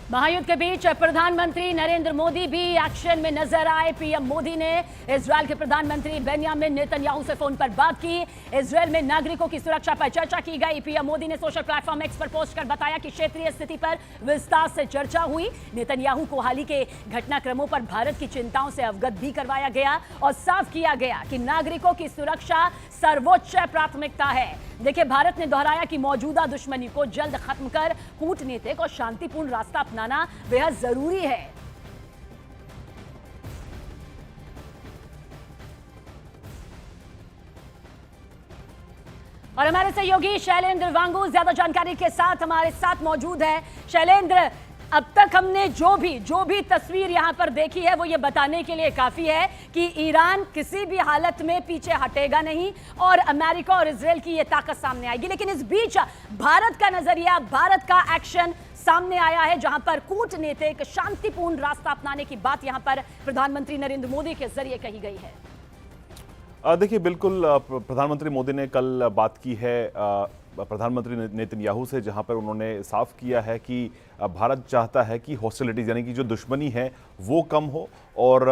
महायुद्ध के बीच प्रधानमंत्री नरेंद्र मोदी भी एक्शन में नजर आए। पीएम मोदी ने इजरायल के प्रधानमंत्री बेंयामिन नेतन्याहू से फोन पर बात की। इजरायल में नागरिकों की सुरक्षा पर चर्चा की गई। पीएम मोदी ने सोशल प्लेटफॉर्म एक्स पर पोस्ट कर बताया कि क्षेत्रीय स्थिति पर विस्तार से चर्चा हुई। नेतन्याहू को हाल ही के घटनाक्रमों पर भारत की चिंताओं से अवगत भी करवाया गया और साफ किया गया कि नागरिकों की सुरक्षा सर्वोच्च प्राथमिकता है। देखिए, भारत ने दोहराया कि मौजूदा दुश्मनी को जल्द खत्म कर कूटनीतिक और शांतिपूर्ण रास्ता अपनाना बेहद जरूरी है। और हमारे सहयोगी शैलेंद्र वांगू ज्यादा जानकारी के साथ हमारे साथ मौजूद है। शैलेंद्र, अब तक हमने जो भी तस्वीर यहां पर देखी है वो ये बताने के लिए काफी है कि ईरान किसी भी हालत में पीछे हटेगा नहीं और अमेरिका और इजरायल की ये ताकत सामने आएगी। लेकिन इस बीच भारत का नजरिया, भारत का एक्शन सामने आया है, जहां पर कूटनीतिक शांतिपूर्ण रास्ता अपनाने की बात यहां पर प्रधानमंत्री नरेंद्र मोदी के जरिए कही गई है। देखिए, बिल्कुल प्रधानमंत्री मोदी ने कल बात की है प्रधानमंत्री नेतन्याहू से, जहां पर उन्होंने साफ किया है कि भारत चाहता है कि हॉस्टिलिटीज यानी कि जो दुश्मनी है वो कम हो और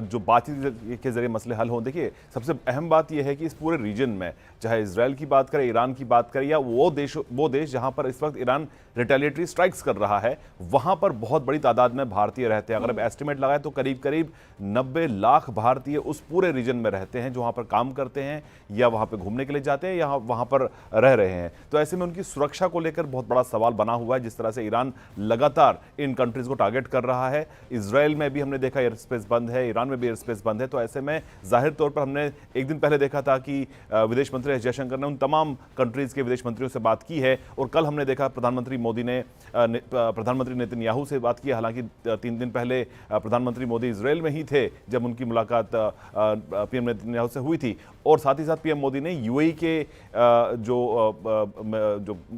जो बातचीत के जरिए मसले हल हों। देखिए, सबसे अहम बात यह है कि इस पूरे रीजन में चाहे इजरायल की बात करें, ईरान की बात करें या वो देश जहां पर इस वक्त ईरान रिटेलिएटरी स्ट्राइक्स कर रहा है, वहां पर बहुत बड़ी तादाद में भारतीय रहते हैं। अगर अब एस्टिमेट लगाए तो करीब करीब 90 लाख भारतीय उस पूरे रीजन में रहते हैं जो वहां पर काम करते हैं या वहां पर घूमने के लिए जाते हैं या वहां पर रह रहे हैं। तो ऐसे में उनकी सुरक्षा को लेकर बहुत बड़ा सवाल बना हुआ है। जिस तरह से ईरान लगातार इन कंट्रीज को टारगेट कर रहा है, इजरायल में भी हमने देखा एयर स्पेस बंद है, ईरान में भी एयर स्पेस बंद है। तो ऐसे में जाहिर तौर पर हमने एक दिन पहले देखा था कि विदेश मंत्री एस जयशंकर ने उन तमाम कंट्रीज के विदेश मंत्रियों से बात की है और कल हमने देखा प्रधानमंत्री मोदी ने प्रधानमंत्री नेतन्याहू से बात की। हालांकि 3 दिन पहले प्रधानमंत्री मोदी इजरायल में ही थे जब उनकी मुलाकात पीएम नेतन्याहू से हुई थी और साथ ही साथ पीएम मोदी ने यूएई के जो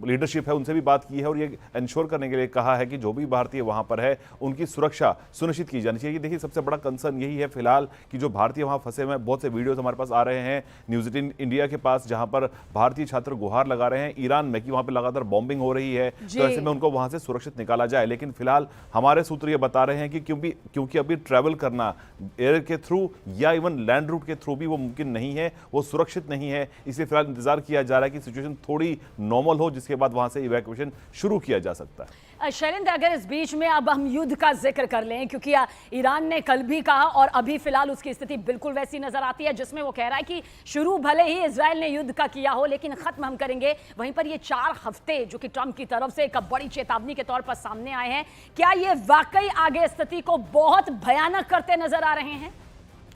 लीडरशिप है उनसे भी बात की है और ये इंश्योर करने के लिए कहा है कि जो भी भारतीय वहां पर है उनकी सुरक्षा सुनिश्चित की जानी चाहिए। देखिए, सबसे बड़ा कंसर्न यही है फिलहाल कि जो भारतीय वहां फंसे हुए हैं, बहुत से वीडियोस हमारे पास आ रहे हैं न्यूज़ 18 इंडिया के पास, जहां पर भारतीय छात्र गुहार लगा रहे हैं ईरान में कि वहां पर लगातार बॉम्बिंग हो रही है, तो ऐसे में उनको वहां से सुरक्षित निकाला जाए। लेकिन फिलहाल हमारे सूत्र ये बता रहे हैं कि क्योंकि अभी ट्रैवल करना एयर के थ्रू या इवन लैंड रूट के थ्रू भी वो मुमकिन नहीं है, वो सुरक्षित नहीं है, इसलिए फिलहाल इंतजार किया जा रहा है कि सिचुएशन थोड़ी नॉर्मल हो, जिसके बाद वहां से इवैक्यूएशन शुरू किया जा सकता है। शैलेंद्र, अगर इस बीच में अब हम युद्ध का जिक्र कर लें, क्योंकि ईरान ने कल भी कहा और अभी फिलहाल उसकी स्थिति बिल्कुल वैसी नजर आती है जिसमें वो कह रहा है कि शुरू भले ही इजरायल ने युद्ध का किया हो लेकिन खत्म हम करेंगे। वहीं पर ये 4 हफ्ते जो कि ट्रंप की तरफ से एक बड़ी चेतावनी के तौर पर सामने आए हैं, क्या ये वाकई आगे स्थिति को बहुत भयानक करते नजर आ रहे हैं?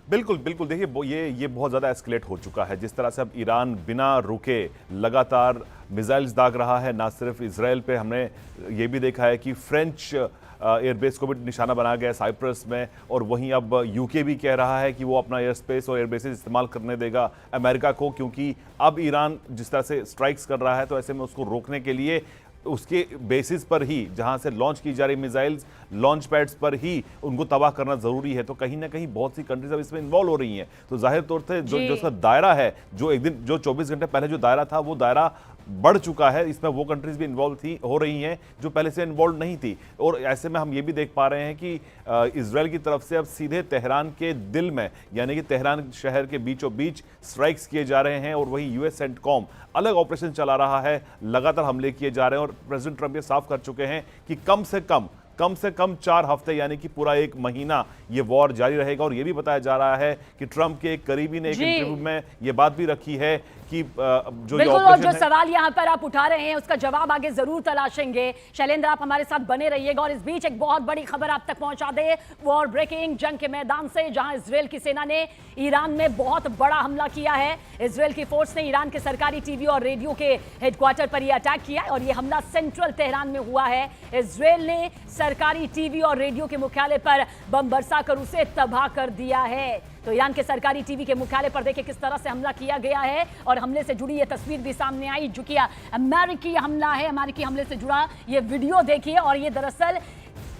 बिल्कुल बिल्कुल। देखिए, ये बहुत ज़्यादा एस्केलेट हो चुका है। जिस तरह से अब ईरान बिना रुके लगातार मिसाइल्स दाग रहा है, ना सिर्फ इजरायल पे, हमने ये भी देखा है कि फ्रेंच एयरबेस को भी निशाना बनाया गया साइप्रस में और वहीं अब यूके भी कह रहा है कि वो अपना एयर स्पेस और एयरबेसेस इस्तेमाल करने देगा अमेरिका को, क्योंकि अब ईरान जिस तरह से स्ट्राइक्स कर रहा है तो ऐसे में उसको रोकने के लिए उसके बेसिस पर ही, जहां से लॉन्च की जा रही मिसाइल्स लॉन्च पैड्स पर ही उनको तबाह करना जरूरी है। तो कहीं ना कहीं बहुत सी कंट्रीज अब इसमें इन्वॉल्व हो रही हैं। तो जाहिर तौर से जो उसका दायरा है, जो 24 घंटे पहले जो दायरा था वो दायरा बढ़ चुका है। इसमें वो कंट्रीज भी इन्वॉल्व हो रही हैं जो पहले से इन्वॉल्व नहीं थी। और ऐसे में हम ये भी देख पा रहे हैं कि इजरायल की तरफ से अब सीधे तेहरान के दिल में यानी कि तेहरान शहर के बीचों बीच स्ट्राइक्स किए जा रहे हैं और वही यूएस सेंटकॉम अलग ऑपरेशन चला रहा है, लगातार हमले किए जा रहे हैं। और प्रेसिडेंट ट्रंप ये साफ कर चुके हैं कि कम से कम 4 हफ्ते यानी कि पूरा 1 महीना ये वॉर जारी रहेगा। और ये भी बताया जा रहा है कि ट्रंप के एक करीबी ने एक इंटरव्यू में ये बात भी रखी है कि जो बिल्कुल, और जो सवाल यहां पर आप उठा रहे हैं उसका जवाब आगे जरूर तलाशेंगे। शैलेंद्र, आप हमारे साथ बने रहिएगा। और इस बीच एक बहुत बड़ी खबर आप तक पहुंचा दे, वॉर ब्रेकिंग जंग के मैदान से, जहां इजरायल की सेना ने ईरान में बहुत बड़ा हमला किया है। इजरायल की फोर्स ने ईरान के सरकारी टीवी और रेडियो के हेडक्वार्टर पर यह अटैक किया और यह हमला सेंट्रल तेहरान में हुआ है। इजरायल ने सरकारी टीवी और रेडियो के मुख्यालय पर बम बरसाकर उसे तबाह कर दिया है। तो ईरान के सरकारी टीवी के मुख्यालय पर देखिए किस तरह से हमला किया गया है और हमले से जुड़ी ये तस्वीर भी सामने आई, जो कि अमेरिकी हमला है। अमेरिकी हमले से जुड़ा ये वीडियो देखिए और ये दरअसल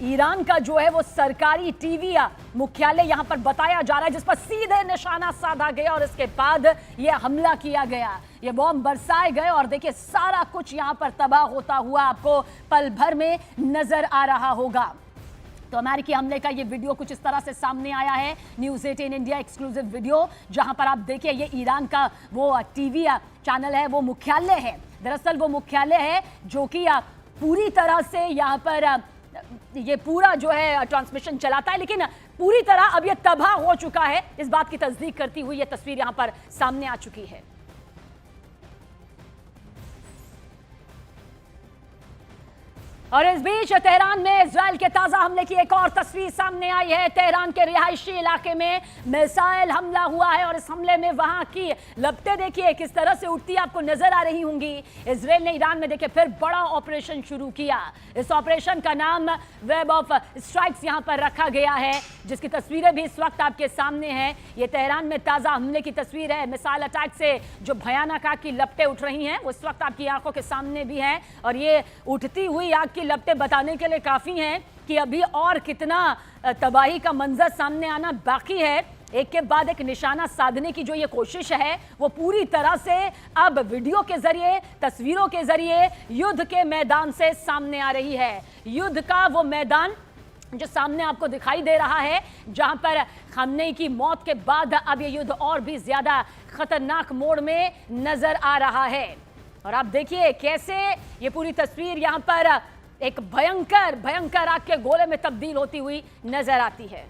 ईरान का जो है वो सरकारी टीवी मुख्यालय यहां पर बताया जा रहा है, जिस पर सीधे निशाना साधा गया और इसके बाद यह हमला किया गया, ये बॉम्ब बरसाए गए और देखिए सारा कुछ यहां पर तबाह होता हुआ आपको पल भर में नजर आ रहा होगा। तो अमेरिकी हमले का ये वीडियो कुछ इस तरह से सामने आया है, न्यूज़ 18 इंडिया एक्सक्लूसिव वीडियो, जहां पर आप देखिए ये ईरान का वो टीवी चैनल है, वो मुख्यालय है। दरअसल वो मुख्यालय है जो कि पूरी तरह से यहाँ पर ये पूरा जो है ट्रांसमिशन चलाता है, लेकिन पूरी तरह अब ये तबाह हो चुका है। इस बात की तस्दीक करती हुई ये तस्वीर यहां पर सामने आ चुकी है। और इस बीच तेहरान में इजराइल के ताजा हमले की एक और तस्वीर सामने आई है। तेहरान के रिहायशी इलाके में मिसाइल हमला हुआ है और इस हमले में वहां की लपटें देखिए किस तरह से उठती आपको नजर आ रही होंगी। इजराइल ने ईरान में देखिए फिर बड़ा ऑपरेशन शुरू किया। इस ऑपरेशन का नाम वेब ऑफ स्ट्राइक्स यहां पर रखा गया है, जिसकी तस्वीरें भी इस वक्त आपके सामने हैं। ये तेहरान में ताजा हमले की तस्वीर है। मिसाइल अटैक से जो भयानक आग की लपटें उठ रही हैं वो इस वक्त आपकी आंखों के सामने भी हैं, और ये उठती हुई आग की लपटें बताने के लिए काफी हैं कि अभी और कितना तबाही का मंजर सामने आना बाकी है। एक के बाद एक निशाना साधने की जो ये कोशिश है वो पूरी तरह से अब वीडियो के जरिए, तस्वीरों के जरिए युद्ध के मैदान से सामने आ रही है। युद्ध का वो मैदान जो सामने आपको दिखाई दे रहा है, जहां पर खामनेई की मौत के बाद अब ये युद्ध और भी ज्यादा खतरनाक मोड़ में नजर आ रहा है। और आप देखिए कैसे ये पूरी तस्वीर यहां पर एक भयंकर भयंकर आग के गोले में तब्दील होती हुई नजर आती है।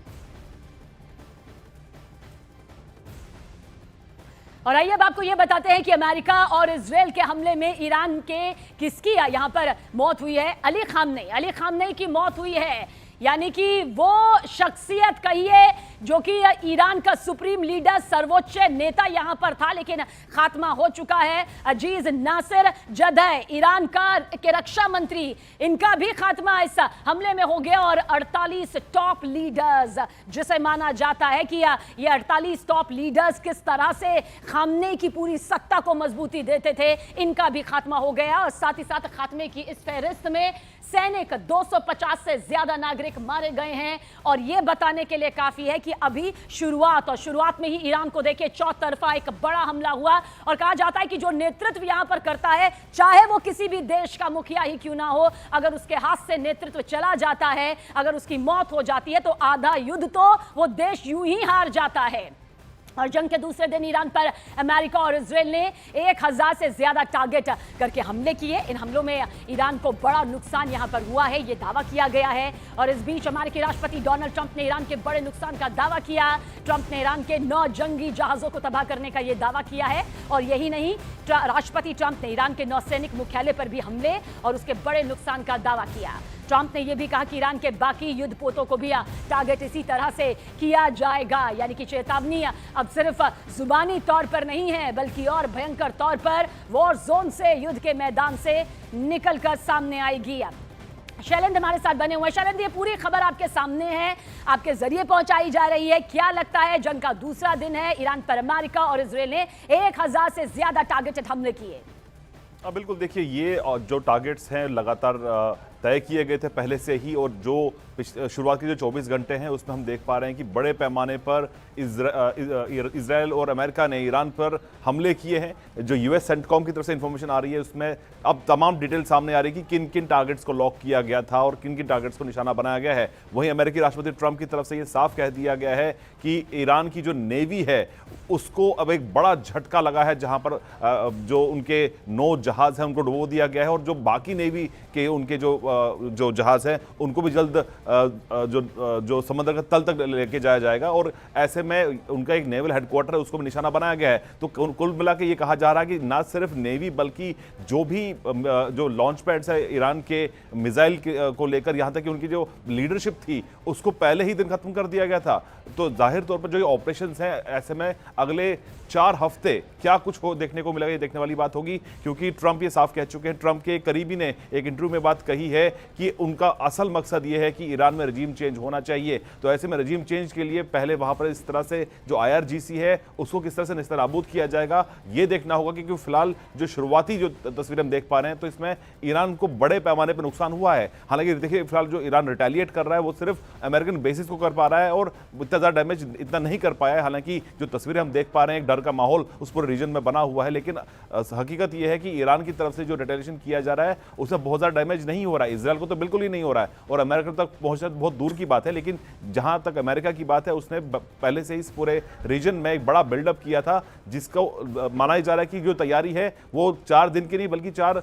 और आइए अब आपको यह बताते हैं कि अमेरिका और इजराइल के हमले में ईरान के किसकी यहां पर मौत हुई है। अली खामनेई की मौत हुई है, यानी कि वो शख्सियत कहिए जो कि ईरान का सुप्रीम लीडर, सर्वोच्च नेता यहां पर था, लेकिन खात्मा हो चुका है। अजीज नासिर जदह, ईरान के रक्षा मंत्री, इनका भी खात्मा इस हमले में हो गया। और 48 टॉप लीडर्स, जिसे माना जाता है कि ये 48 टॉप लीडर्स किस तरह से खामनेई की पूरी सत्ता को मजबूती देते थे, इनका भी खात्मा हो गया। और साथ ही साथ खात्मे की इस फहरिस्त में सैनिक 250 से ज्यादा नागरिक मारे गए हैं। और यह बताने के लिए काफी है कि अभी शुरुआत में ही ईरान को देखिए चौतरफा एक बड़ा हमला हुआ। और कहा जाता है कि जो नेतृत्व यहां पर करता है, चाहे वो किसी भी देश का मुखिया ही क्यों ना हो, अगर उसके हाथ से नेतृत्व चला जाता है, अगर उसकी मौत हो जाती है, तो आधा युद्ध तो वो देश यूं ही हार जाता है। और जंग के दूसरे दिन ईरान पर अमेरिका और इजराइल ने 1000 से ज्यादा टारगेट करके हमले किए। इन हमलों में ईरान को बड़ा नुकसान यहां पर हुआ है, ये दावा किया गया है। और इस बीच अमेरिकी राष्ट्रपति डोनाल्ड ट्रंप ने ईरान के बड़े नुकसान का दावा किया। ट्रंप ने ईरान के 9 जंगी जहाजों को तबाह करने का यह दावा किया है। और यही नहीं, राष्ट्रपति ट्रंप ने ईरान के नौसैनिक मुख्यालय पर भी हमले और उसके बड़े नुकसान का दावा किया। ट्रंप ने यह भी कहा कि ईरान के बाकी युद्धपोतों को भी टारगेट इसी तरह से किया जाएगा, यानी कि चेतावनी अब सिर्फ जुबानी तौर पर नहीं है, बल्कि और भयंकर तौर पर वॉर जोन से, युद्ध के मैदान से निकलकर सामने आएगी। शैलेंद्र हमारे साथ बने हुए हैं। शैलेंद्र, ये पूरी खबर आपके सामने है, आपके जरिए पहुंचाई जा रही है। क्या लगता है, जंग का दूसरा दिन है, ईरान पर अमेरिका और इजराइल ने 1000 से ज्यादा टारगेटेड हमले किए। बिल्कुल, देखिए ये जो टारगेट्स हैं लगातार तय किए गए थे पहले से ही, और जो शुरुआत के जो 24 घंटे हैं उसमें हम देख पा रहे हैं कि बड़े पैमाने पर इजराइल और अमेरिका ने ईरान पर हमले किए हैं। जो यूएस सेंटकॉम की तरफ से इंफॉर्मेशन आ रही है उसमें अब तमाम डिटेल सामने आ रही है कि किन किन टारगेट्स को लॉक किया गया था और किन किन टारगेट्स को निशाना बनाया गया है। वहीं अमेरिकी राष्ट्रपति ट्रंप की तरफ से ये साफ कह दिया गया है कि ईरान की जो नेवी है उसको अब एक बड़ा झटका लगा है, जहां पर जो उनके 9 जहाज हैं उनको डुबो दिया गया है, और जो बाकी नेवी के उनके जो जहाज हैं उनको भी जल्द जो समुद्र के तल तक लेके जाया जाएगा। और ऐसे में उनका एक नेवल हेडक्वार्टर है उसको भी निशाना बनाया गया है। तो कुल मिला के ये कहा जा रहा है कि ना सिर्फ नेवी बल्कि जो लॉन्च पैड्स है ईरान के मिसाइल को लेकर, यहां तक कि उनकी जो लीडरशिप थी उसको पहले ही दिन खत्म कर दिया गया था। तो जाहिर तौर पर जो ये ऑपरेशंस हैं, ऐसे में अगले 4 हफ्ते क्या कुछ देखने को मिलेगा, ये देखने वाली बात होगी। क्योंकि ट्रंप ये साफ कह चुके हैं, ट्रंप के करीबी ने एक इंटरव्यू में बात कही है है कि उनका असल मकसद ये है कि ईरान में रजीम चेंज होना चाहिए। तो ऐसे में रजीम चेंज के लिए पहले वहां पर इस तरह से जो IRGC है उसको किस तरह से निस्तनाबूद किया जाएगा ये देखना होगा, क्योंकि फिलहाल जो शुरुआती जो तस्वीरें हम देख पा रहे हैं तो इसमें ईरान को बड़े पैमाने पर नुकसान हुआ है। हालांकि देखिए फिलहाल जो ईरान रिटेलिएट कर रहा है वो सिर्फ अमेरिकन बेसिस को कर पा रहा है और इतना ज्यादा डैमेज इतना नहीं कर पाया है। हालांकि जो तस्वीरें हम देख पा रहे हैं एक डर का माहौल उस पूरे रीजन में बना हुआ है, लेकिन हकीकत यह है कि ईरान की तरफ से जो रिटेलिएशन किया जा रहा है उसमें बहुत ज्यादा डैमेज नहीं हो रहा है। इजरायल को तो बिल्कुल ही नहीं हो रहा है और अमेरिका तक पहुंचना बहुत दूर की बात है, लेकिन जहां तक अमेरिका की बात है उसने पहले से इस पूरे रीजन में एक बड़ा बिल्डअप किया था, जिसको माना जा रहा है कि जो तैयारी है वो 4 दिन की नहीं बल्कि 4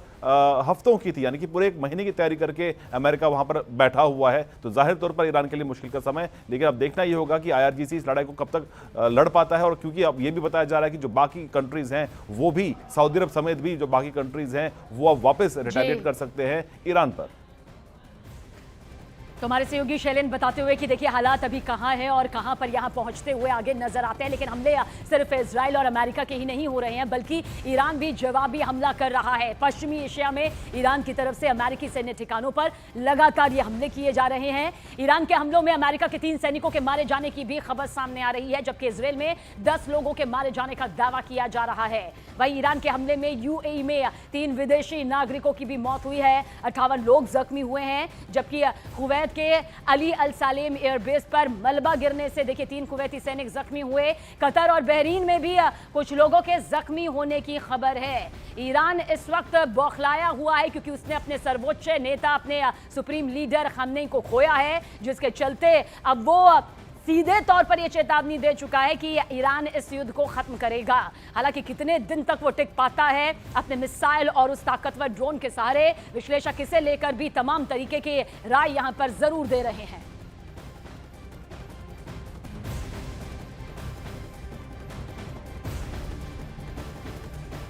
हफ्तों की थी, यानी कि पूरे 1 महीने की तैयारी करके अमेरिका वहां पर बैठा हुआ है। तो जाहिर तौर पर ईरान के लिए मुश्किल का समय, लेकिन अब देखना यह होगा कि IRGC इस लड़ाई को कब तक लड़ पाता है। और क्योंकि अब यह भी बताया जा रहा है कि जो बाकी कंट्रीज हैं वो भी, सऊदी अरब समेत भी जो बाकी कंट्रीज हैं वो अब वापस रिटेलिएट कर सकते हैं ईरान पर। तो हमारे सहयोगी शैलेन बताते हुए कि देखिए हालात अभी कहाँ हैं और कहाँ पर यहाँ पहुँचते हुए आगे नजर आते हैं, लेकिन हमले सिर्फ इजराइल और अमेरिका के ही नहीं हो रहे हैं बल्कि ईरान भी जवाबी हमला कर रहा है। पश्चिमी एशिया में ईरान की तरफ से अमेरिकी सैन्य ठिकानों पर लगातार ये हमले किए जा रहे हैं। ईरान के हमलों में अमेरिका के 3 सैनिकों के मारे जाने की भी खबर सामने आ रही है, जबकि इजराइल में 10 लोगों के मारे जाने का दावा किया जा रहा है। वहीं ईरान के हमले में UAE में 3 विदेशी नागरिकों की भी मौत हुई है, 58 लोग जख्मी हुए हैं, जबकि कुवैत के अली अल सालेम एयरबेस पर मलबा गिरने से देखिए 3 कुवैती सैनिक जख्मी हुए। कतर और बहरीन में भी कुछ लोगों के जख्मी होने की खबर है। ईरान इस वक्त बौखलाया हुआ है क्योंकि उसने अपने सर्वोच्च नेता, अपने सुप्रीम लीडर खamenei को खोया है, जिसके चलते अब वो सीधे तौर पर यह चेतावनी दे चुका है कि ईरान इस युद्ध को खत्म करेगा। हालांकि कितने दिन तक वो टिक पाता है अपने मिसाइल और उस ताकतवर ड्रोन के सहारे, विश्लेषक इसे लेकर भी तमाम तरीके की राय यहां पर जरूर दे रहे हैं।